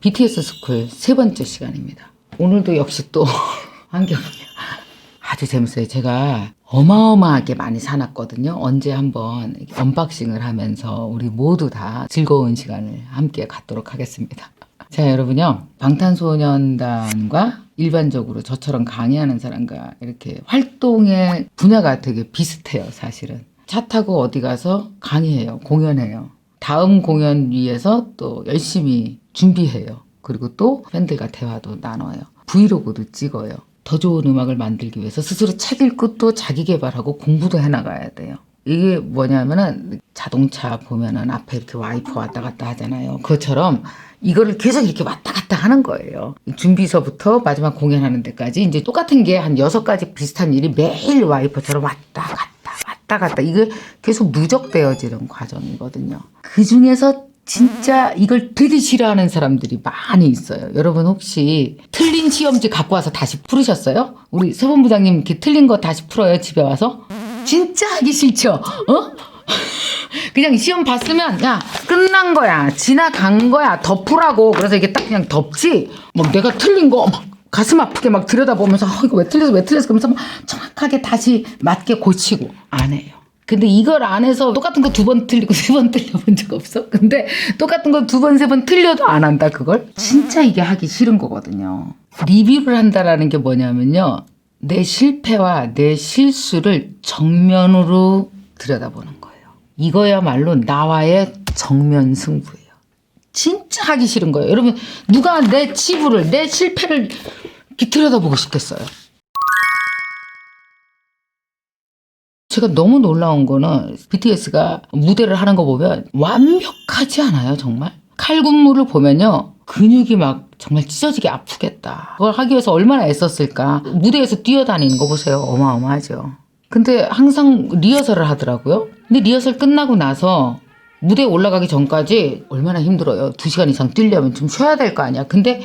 BTS 스쿨 세 번째 시간입니다. 오늘도 역시 또 환경이 아주 재밌어요. 제가 어마어마하게 많이 사놨거든요. 언제 한번 언박싱을 하면서 우리 모두 다 즐거운 시간을 함께 갖도록 하겠습니다. 자, 여러분요. 방탄소년단과 일반적으로 저처럼 강의하는 사람과 이렇게 활동의 분야가 되게 비슷해요, 사실은. 차 타고 어디 가서 강의해요, 공연해요. 다음 공연 위해서 또 열심히 준비해요. 그리고 또 팬들과 대화도 나눠요. 브이로그도 찍어요. 더 좋은 음악을 만들기 위해서 스스로 책 읽고 또 자기 개발하고 공부도 해나가야 돼요. 이게 뭐냐면은 자동차 보면은 앞에 이렇게 와이퍼 왔다 갔다 하잖아요. 그것처럼 이거를 계속 이렇게 왔다 갔다 하는 거예요. 준비서부터 마지막 공연하는 데까지 이제 똑같은 게 한 6가지 비슷한 일이 매일 와이퍼처럼 왔다 갔다 이게 계속 누적되어지는 과정이거든요. 그 중에서 진짜 이걸 되게 싫어하는 사람들이 많이 있어요. 여러분 혹시 틀린 시험지 갖고 와서 다시 풀으셨어요? 우리 세본부장님 이렇게 틀린 거 다시 풀어요, 집에 와서? 진짜 하기 싫죠? 그냥 시험 봤으면 야 끝난 거야, 지나간 거야, 덮으라고. 그래서 이게 딱 그냥 덮지. 막 내가 틀린 거 막 가슴 아프게 막 들여다보면서 이거 왜 틀렸어 그러면서 막 정확하게 다시 맞게 고치고 안 해요. 근데 이걸 안 해서 똑같은 거 2번 틀리고 3번 틀려본 적 없어? 근데 똑같은 거 2번, 3번 틀려도 안 한다, 그걸? 진짜 이게 하기 싫은 거거든요. 리뷰를 한다라는 게 뭐냐면요. 내 실패와 내 실수를 정면으로 들여다보는 거예요. 이거야말로 나와의 정면 승부예요. 진짜 하기 싫은 거예요. 여러분, 누가 내 치부를, 내 실패를 이렇게 들여다보고 싶겠어요? 제가 너무 놀라운 거는 BTS가 무대를 하는 거 보면 완벽하지 않아요, 정말? 칼군무를 보면요. 근육이 막 정말 찢어지게 아프겠다. 그걸 하기 위해서 얼마나 애썼을까. 무대에서 뛰어다니는 거 보세요. 어마어마하죠. 근데 항상 리허설을 하더라고요. 근데 리허설 끝나고 나서 무대에 올라가기 전까지 얼마나 힘들어요. 2시간 이상 뛰려면 좀 쉬어야 될 거 아니야. 근데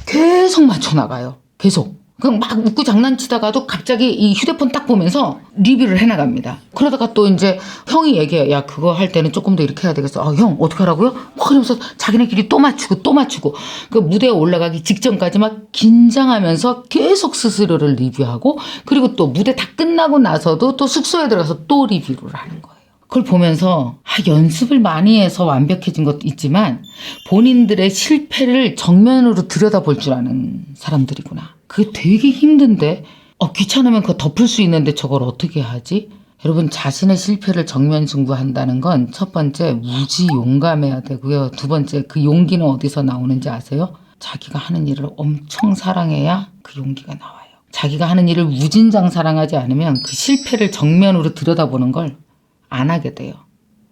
계속 맞춰나가요. 계속. 그냥 막 웃고 장난치다가도 갑자기 이 휴대폰 딱 보면서 리뷰를 해나갑니다. 그러다가 또 이제 형이 얘기해요. 야, 그거 할 때는 조금 더 이렇게 해야 되겠어. 아, 형, 어떡하라고요? 막 그러면서 자기네끼리 또 맞추고. 그 무대에 올라가기 직전까지 막 긴장하면서 계속 스스로를 리뷰하고, 그리고 또 무대 다 끝나고 나서도 또 숙소에 들어가서 또 리뷰를 하는 거예요. 그걸 보면서 연습을 많이 해서 완벽해진 것도 있지만 본인들의 실패를 정면으로 들여다볼 줄 아는 사람들이구나. 그게 되게 힘든데 귀찮으면 그거 덮을 수 있는데 저걸 어떻게 하지? 여러분, 자신의 실패를 정면 승부한다는 건 첫 번째 무지 용감해야 되고요. 두 번째, 그 용기는 어디서 나오는지 아세요? 자기가 하는 일을 엄청 사랑해야 그 용기가 나와요. 자기가 하는 일을 무진장 사랑하지 않으면 그 실패를 정면으로 들여다보는 걸 안 하게 돼요.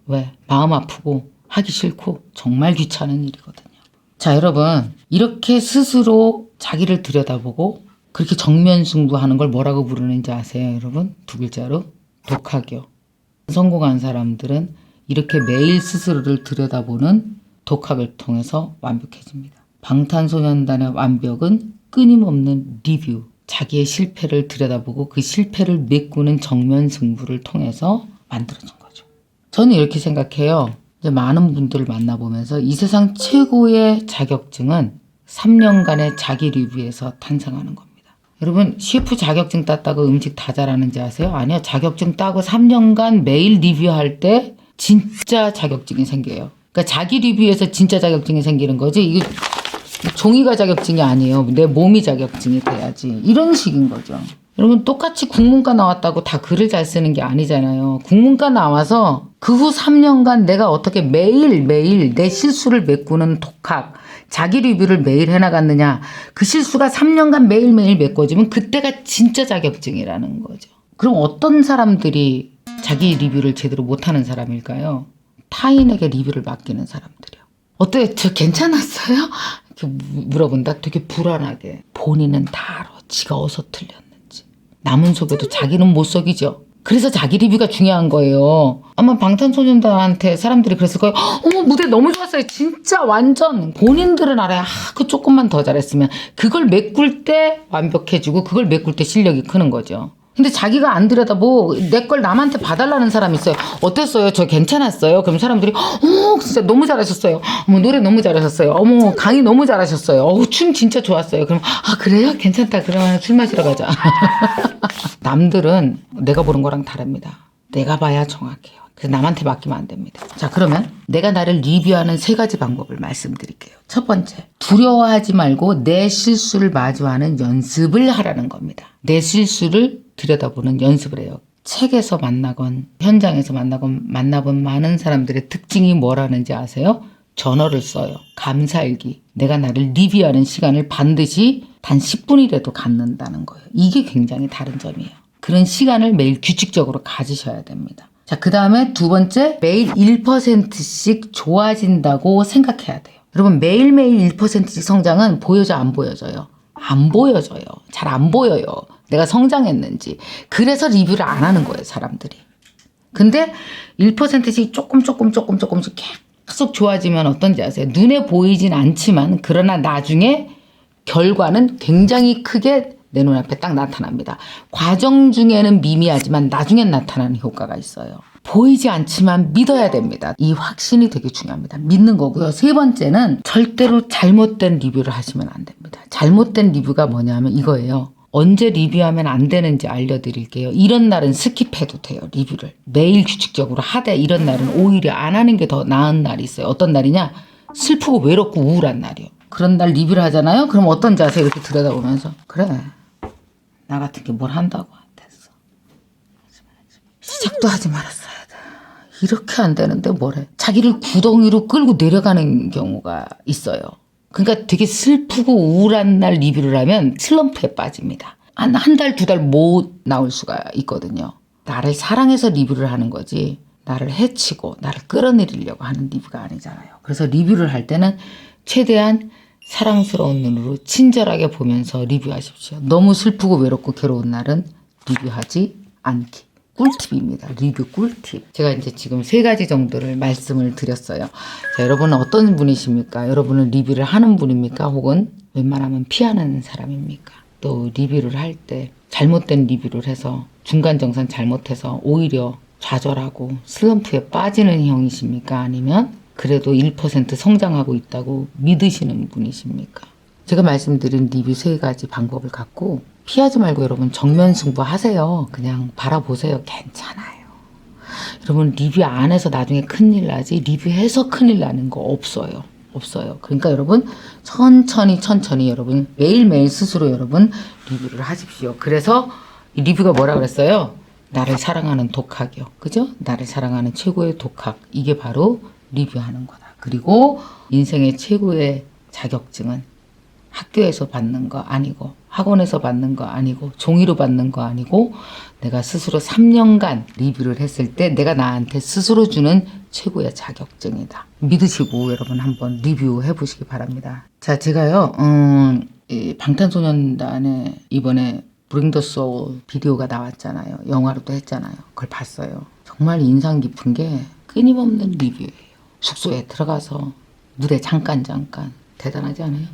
왜? 마음 아프고 하기 싫고 정말 귀찮은 일이거든요. 자, 여러분, 이렇게 스스로 자기를 들여다보고 그렇게 정면 승부하는 걸 뭐라고 부르는지 아세요, 여러분? 2글자로 독학이요. 성공한 사람들은 이렇게 매일 스스로를 들여다보는 독학을 통해서 완벽해집니다. 방탄소년단의 완벽은 끊임없는 리뷰, 자기의 실패를 들여다보고 그 실패를 메꾸는 정면 승부를 통해서 만들어진 거죠. 저는 이렇게 생각해요. 이제 많은 분들을 만나보면서 이 세상 최고의 자격증은 3년간의 자기 리뷰에서 탄생하는 겁니다. 여러분, 셰프 자격증 땄다고 음식 다 잘하는지 아세요? 아니요. 자격증 따고 3년간 매일 리뷰할 때 진짜 자격증이 생겨요. 그러니까 자기 리뷰에서 진짜 자격증이 생기는 거지. 이게 종이가 자격증이 아니에요. 내 몸이 자격증이 돼야지. 이런 식인 거죠. 여러분, 똑같이 국문과 나왔다고 다 글을 잘 쓰는 게 아니잖아요. 국문과 나와서 그 후 3년간 내가 어떻게 매일매일 내 실수를 메꾸는 독학, 자기 리뷰를 매일 해나갔느냐. 그 실수가 3년간 매일매일 메꿔지면 그때가 진짜 자격증이라는 거죠. 그럼 어떤 사람들이 자기 리뷰를 제대로 못하는 사람일까요? 타인에게 리뷰를 맡기는 사람들이요. 어때요? 저 괜찮았어요? 이렇게 물어본다. 되게 불안하게. 본인은 다 알아. 지가 어디서 틀렸는지. 남은 속여도 자기는 못 속이죠. 그래서 자기 리뷰가 중요한 거예요. 아마 방탄소년단한테 사람들이 그랬을 거예요. 무대 너무 좋았어요. 진짜 완전. 본인들은 알아요. 그 조금만 더 잘했으면. 그걸 메꿀 때 완벽해지고 그걸 메꿀 때 실력이 크는 거죠. 근데 자기가 안 들여다보 내 걸 남한테 봐달라는 사람이 있어요. 어땠어요? 저 괜찮았어요? 그럼 사람들이 어머 진짜 너무 잘하셨어요. 어머 노래 너무 잘하셨어요. 어머 강의 너무 잘하셨어요. 어우 춤 진짜 좋았어요. 그럼 아 그래요? 괜찮다. 그러면 술 마시러 가자. 남들은 내가 보는 거랑 다릅니다. 내가 봐야 정확해요. 그래서 남한테 맡기면 안 됩니다. 자 그러면 내가 나를 리뷰하는 3가지 방법을 말씀드릴게요. 첫 번째, 두려워하지 말고 내 실수를 마주하는 연습을 하라는 겁니다. 내 실수를 들여다보는 연습을 해요. 책에서 만나건 현장에서 만나본 많은 사람들의 특징이 뭐라는지 아세요? 저널을 써요. 감사일기. 내가 나를 리뷰하는 시간을 반드시 단 10분이라도 갖는다는 거예요. 이게 굉장히 다른 점이에요. 그런 시간을 매일 규칙적으로 가지셔야 됩니다. 자, 그 다음에 2번째, 매일 1%씩 좋아진다고 생각해야 돼요. 여러분, 매일매일 1%씩 성장은 보여져, 안 보여져요? 안 보여져요. 잘 안 보여요. 내가 성장했는지. 그래서 리뷰를 안 하는 거예요, 사람들이. 근데 1%씩 조금씩 계속 좋아지면 어떤지 아세요? 눈에 보이진 않지만, 그러나 나중에 결과는 굉장히 크게 내 눈앞에 딱 나타납니다. 과정 중에는 미미하지만 나중엔 나타나는 효과가 있어요. 보이지 않지만 믿어야 됩니다. 이 확신이 되게 중요합니다. 믿는 거고요. 3번째는 절대로 잘못된 리뷰를 하시면 안 됩니다. 잘못된 리뷰가 뭐냐면 이거예요. 언제 리뷰하면 안 되는지 알려드릴게요. 이런 날은 스킵해도 돼요. 리뷰를. 매일 규칙적으로 하되 이런 날은 오히려 안 하는 게 더 나은 날이 있어요. 어떤 날이냐? 슬프고 외롭고 우울한 날이요. 그런 날 리뷰를 하잖아요. 그럼 어떤지 아세요? 이렇게 들여다보면서 그래. 나 같은 게 뭘 한다고 됐어. 시작도 하지 말았어야 돼. 이렇게 안 되는데 뭐래. 자기를 구덩이로 끌고 내려가는 경우가 있어요. 그러니까 되게 슬프고 우울한 날 리뷰를 하면 슬럼프에 빠집니다. 한 달, 2달 못 나올 수가 있거든요. 나를 사랑해서 리뷰를 하는 거지 나를 해치고 나를 끌어내리려고 하는 리뷰가 아니잖아요. 그래서 리뷰를 할 때는 최대한 사랑스러운 눈으로 친절하게 보면서 리뷰하십시오. 너무 슬프고 외롭고 괴로운 날은 리뷰하지 않기. 꿀팁입니다. 리뷰 꿀팁. 제가 이제 지금 3가지 정도를 말씀을 드렸어요. 자, 여러분은 어떤 분이십니까? 여러분은 리뷰를 하는 분입니까? 혹은 웬만하면 피하는 사람입니까? 또 리뷰를 할 때 잘못된 리뷰를 해서 중간정산 잘못해서 오히려 좌절하고 슬럼프에 빠지는 형이십니까? 아니면 그래도 1% 성장하고 있다고 믿으시는 분이십니까? 제가 말씀드린 리뷰 3가지 방법을 갖고 피하지 말고 여러분 정면 승부하세요. 그냥 바라보세요. 괜찮아요. 여러분 리뷰 안 해서 나중에 큰일 나지 리뷰해서 큰일 나는 거 없어요. 없어요. 그러니까 여러분 천천히 여러분 매일매일 스스로 여러분 리뷰를 하십시오. 그래서 이 리뷰가 뭐라 그랬어요? 나를 사랑하는 독학이요. 그죠? 나를 사랑하는 최고의 독학. 이게 바로 리뷰하는 거다. 그리고 인생의 최고의 자격증은 학교에서 받는 거 아니고 학원에서 받는 거 아니고 종이로 받는 거 아니고 내가 스스로 3년간 리뷰를 했을 때 내가 나한테 스스로 주는 최고의 자격증이다. 믿으시고 여러분 한번 리뷰해 보시기 바랍니다. 자, 제가요 이 방탄소년단의 이번에 Bring the Soul 비디오가 나왔잖아요. 영화로도 했잖아요. 그걸 봤어요. 정말 인상 깊은 게 끊임없는 리뷰예요. 숙소에 들어가서 무대 잠깐 대단하지 않아요?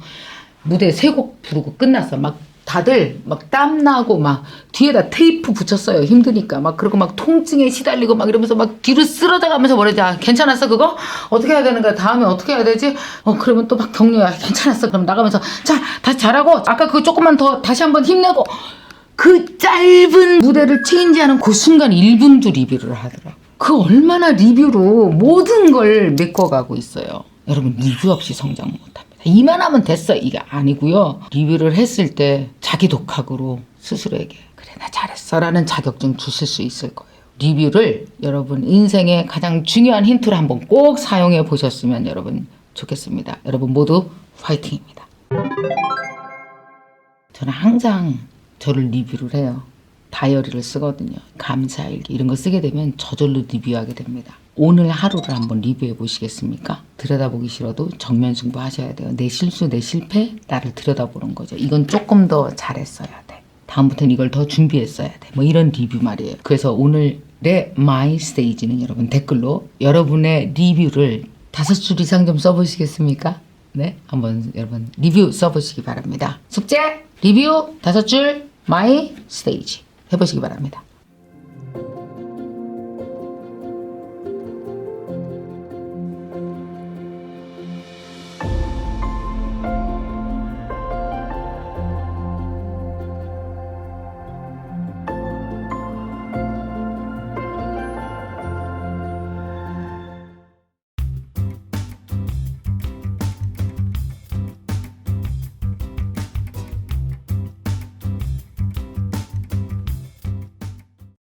무대 3곡 부르고 끝났어. 막 다들 막 땀나고 막 뒤에다 테이프 붙였어요. 힘드니까 막 그리고 막 통증에 시달리고 막 이러면서 막 뒤로 쓰러져 가면서 뭐라지? 아, 괜찮았어 그거? 어떻게 해야 되는 거야? 다음에 어떻게 해야 되지? 그러면 또 막 격려야. 괜찮았어. 그럼 나가면서 자 다시 잘하고 아까 그거 조금만 더 다시 한번 힘내고 그 짧은 무대를 체인지하는 그 순간 1분도 리뷰를 하더라고. 그 얼마나 리뷰로 모든 걸 메꿔가고 있어요. 여러분 리뷰 없이 성장 못합니다. 이만하면 됐어 이게 아니고요. 리뷰를 했을 때 자기 독학으로 스스로에게 그래 나 잘했어 라는 자격증 주실 수 있을 거예요. 리뷰를 여러분 인생의 가장 중요한 힌트로 한번 꼭 사용해 보셨으면 여러분 좋겠습니다. 여러분 모두 화이팅입니다. 저는 항상 저를 리뷰를 해요. 다이어리를 쓰거든요. 감사일기 이런 거 쓰게 되면 저절로 리뷰하게 됩니다. 오늘 하루를 한번 리뷰해 보시겠습니까? 들여다보기 싫어도 정면 승부하셔야 돼요. 내 실수, 내 실패, 나를 들여다보는 거죠. 이건 조금 더 잘했어야 돼. 다음부터는 이걸 더 준비했어야 돼. 뭐 이런 리뷰 말이에요. 그래서 오늘의 마이 스테이지는 여러분 댓글로 여러분의 리뷰를 5줄 이상 좀 써보시겠습니까? 네, 한번 여러분 리뷰 써보시기 바랍니다. 숙제! 리뷰 5줄 마이 스테이지. 해보시기 바랍니다.